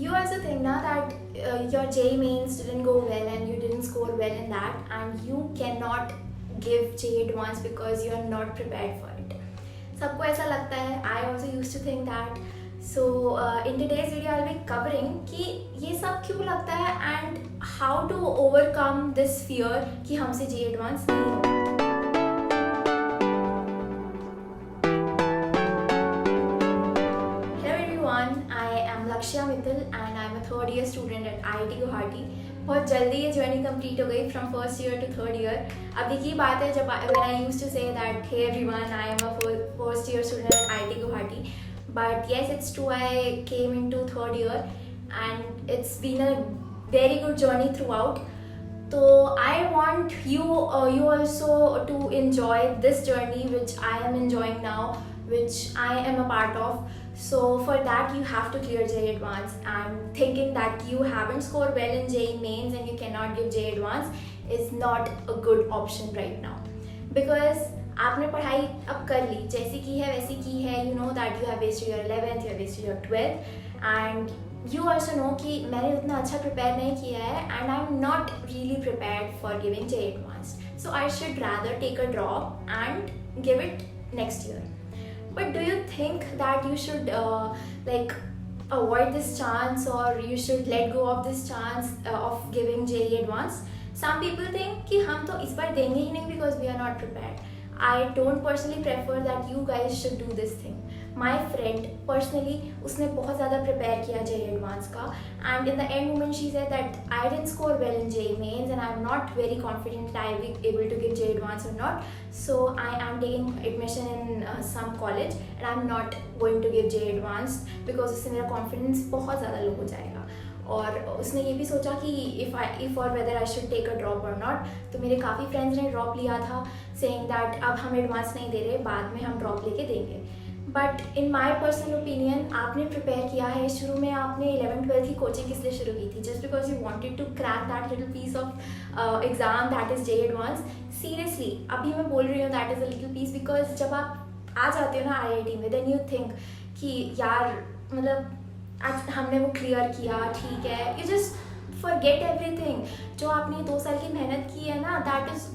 You also think now that your JEE mains didn't go well and you didn't score well in that, and you cannot give JEE advance because you are not prepared for it. सबको ऐसा लगता है. I also used to think that. So in today's video I'll be covering कि ये सब क्यों लगता है and how to overcome this fear कि हमसे JEE advance नहीं होगा. Lakshya Mittal and I'm a third year student at IIT Guwahati. बहुत जल्दी ये जर्नी कंप्लीट हो गई from first year to third year. अब एक ही बात है जब when I used to say that hey everyone I am a first year student at IIT Guwahati, but yes it's true I came into third year and it's been a very good journey throughout. So I want you also to enjoy this journey which I am enjoying now, which I am a part of. So for that you have to clear JEE Advance, and thinking that you haven't scored well in JEE Mains and you cannot give JEE Advance is not a good option right now, because आपने पढ़ाई अब कर ली, जैसी की है वैसी की है. You know that you have wasted your 11th, you have wasted your 12th, and you also know कि मैंने उतना अच्छा prepare नहीं किया है and I'm not really prepared for giving JEE Advance. So I should rather take a drop and give it next year. But do you think that you should avoid this chance, or you should let go of this chance of giving JEE Advance? Some people think कि हम तो इस बार देंगे ही नहीं because we are not prepared. I don't personally prefer that you guys should do this thing. My friend personally उसने बहुत ज़्यादा prepare किया JEE Advance का, and in the end moment she said that I didn't score well in JEE Mains and I'm not very confident that I'll be able to give JEE Advance or not. So I am taking admission in some college and I'm not going to give JEE Advance because उससे मेरा confidence बहुत ज़्यादा low हो जाएगा. और उसने ये भी सोचा कि if or whether I should take a drop or not. तो मेरे काफ़ी friends ने drop लिया था saying that अब हम advance नहीं दे रहे, बाद में हम drop लेके देंगे. But in my personal opinion आपने प्रिपेयर किया है. शुरू में आपने 11th-12th की कोचिंग किस लिए शुरू की थी? Just because you wanted to crack that little piece of exam that is JEE advance. Seriously अभी मैं बोल रही हूँ that is a little piece, because जब आप आ जाते हो ना IIT में, देन यू थिंक कि यार मतलब आज हमने वो क्लियर किया, ठीक है. You just forget everything. जो आपने 2 साल की मेहनत की है ना, that is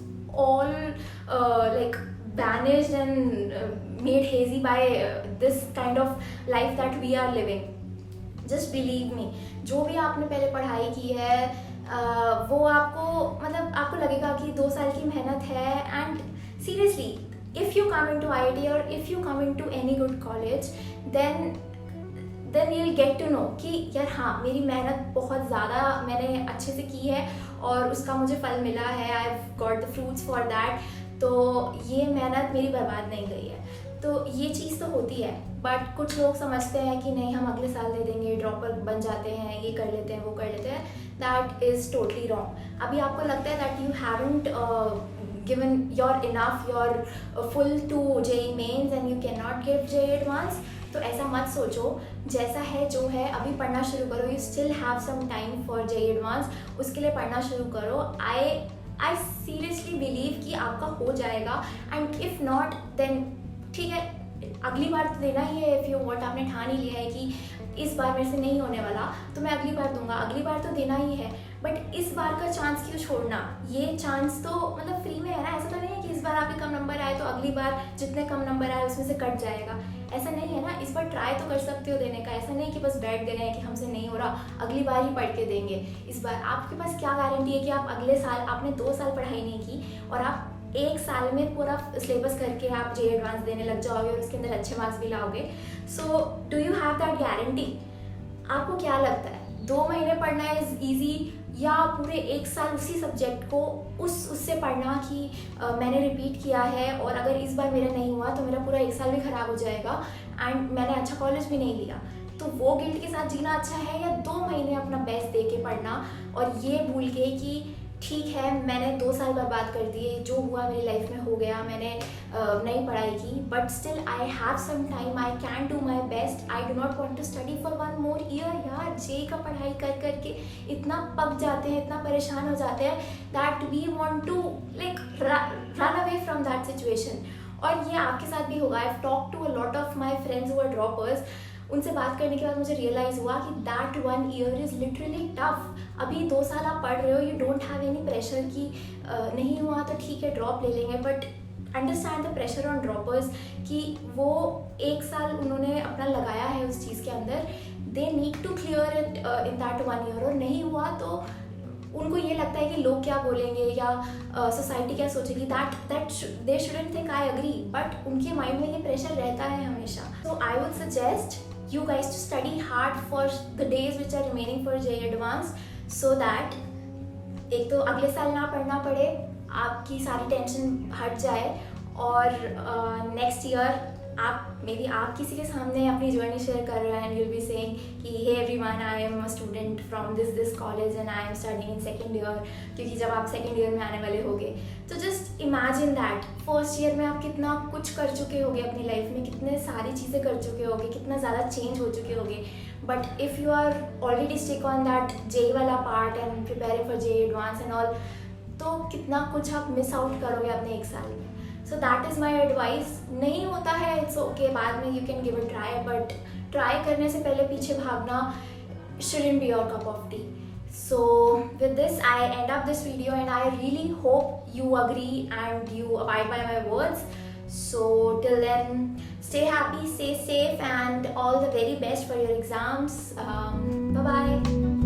all like banished and made hazy by this kind of life that we are living. Just believe me, जो भी आपने पहले पढ़ाई की है वो आपको मतलब आपको लगेगा कि 2 साल की मेहनत है. and seriously if you come into IIT or if you come into any good college, then you'll get to know कि यार हाँ मेरी मेहनत बहुत ज़्यादा मैंने अच्छे से की है और उसका मुझे फल मिला है. I've got the fruits for that. तो ये मेहनत मेरी बर्बाद नहीं गई है. तो ये चीज़ तो होती है. बट कुछ लोग समझते हैं कि नहीं हम अगले साल दे देंगे, ड्रॉपर बन जाते हैं, ये कर लेते हैं, वो कर लेते हैं. That is totally wrong. अभी आपको लगता है that you haven't given your enough your full to JEE Mains and you cannot give JEE Advance. तो ऐसा मत सोचो. जैसा है जो है अभी पढ़ना शुरू करो. You still have some time for JEE Advance. उसके लिए पढ़ना शुरू करो. आई सीरियसली बिलीव कि आपका हो जाएगा. एंड इफ़ नॉट देन ठीक है, अगली बार तो देना ही है. इफ़ यू वॉट आपने ठान ही लिया है कि इस बार मेरे से नहीं होने वाला तो मैं अगली बार दूंगा, अगली बार तो देना ही है. बट इस बार का चांस क्यों छोड़ना? ये चांस तो मतलब फ्री में है ना. ऐसा तो नहीं है कि इस बार आपके कम नंबर आए तो अगली बार जितने कम नंबर आए उसमें से कट जाएगा. ऐसा नहीं है ना. इस बार ट्राई तो कर सकते हो देने का. ऐसा नहीं कि बस बैठ गए हैं कि हमसे नहीं हो रहा, अगली बार ही पढ़ के देंगे. इस बार आपके पास क्या गारंटी है कि आप अगले साल, आपने 2 साल पढ़ाई नहीं की और आप 1 साल में पूरा सिलेबस करके आप JEE एडवांस देने लग जाओगे और उसके अंदर अच्छे मार्क्स भी लाओगे. So do you have that guarantee? आपको क्या लगता है 2 महीने पढ़ना इज़ ईजी या पूरे 1 साल उसी सब्जेक्ट को उससे पढ़ना कि मैंने रिपीट किया है और अगर इस बार मेरा नहीं हुआ तो मेरा पूरा 1 साल भी ख़राब हो जाएगा एंड मैंने अच्छा कॉलेज भी नहीं लिया. तो वो गिल्ट के साथ जीना अच्छा है या 2 महीने अपना बेस्ट दे के पढ़ना और ये भूल के कि ठीक है मैंने 2 साल बर्बाद कर दिए, जो हुआ मेरी लाइफ में हो गया, मैंने नई पढ़ाई की, but still I have some time, I can do my best. I do not want to study for 1 more year. यार JEE का पढ़ाई कर करके इतना पक जाते हैं, इतना परेशान हो जाते हैं that we want to like run away from that situation. और ये आपके साथ भी होगा. I have talk to a lot of my friends who are droppers. उनसे बात करने के बाद मुझे रियलाइज़ हुआ कि that 1 year is literally tough. अभी 2 साल आप पढ़ रहे हो, you don't have any pressure कि नहीं हुआ तो ठीक है ड्रॉप ले लेंगे, but understand the pressure on droppers कि वो 1 साल उन्होंने अपना लगाया है उस चीज़ के अंदर, they need to clear it in that 1 year, और नहीं हुआ तो उनको ये लगता है कि लोग क्या बोलेंगे या सोसाइटी क्या सोचेगी, that they shouldn't think, I agree, but उनके माइंड में ये प्रेशर रहता है हमेशा। So I would suggest you guys to study hard for the days which are remaining for JEE Advanced, so that एक तो अगले साल ना पढ़ना पड़े, आपकी सारी टेंशन हट जाए, और नेक्स्ट ईयर आप मे बी आप किसी के सामने अपनी जर्नी शेयर कर रहे हैं and you will be saying कि hey everyone, I am a student from this college and I am studying in second year, क्योंकि जब आप सेकेंड ईयर में आने वाले होगे तो just imagine that first year में आप कितना कुछ कर चुके होगे अपनी लाइफ में, कितने सारी चीज़ें कर चुके होगे, कितना ज़्यादा चेंज हो चुके होगे, but if you are already stick on that JEE वाला part and preparing for JEE advance and all, तो कितना कुछ आप मिस आउट करोगे अपने 1 साल में। So that is my advice. नहीं होता है इट्स ओके, बाद में you can give it try, but try करने से पहले पीछे भागना shouldn't be your cup of tea. So with this I end up this video, and I really hope you agree and you abide by my words. So till then, stay happy, stay safe, and all the very best for your exams. Bye bye.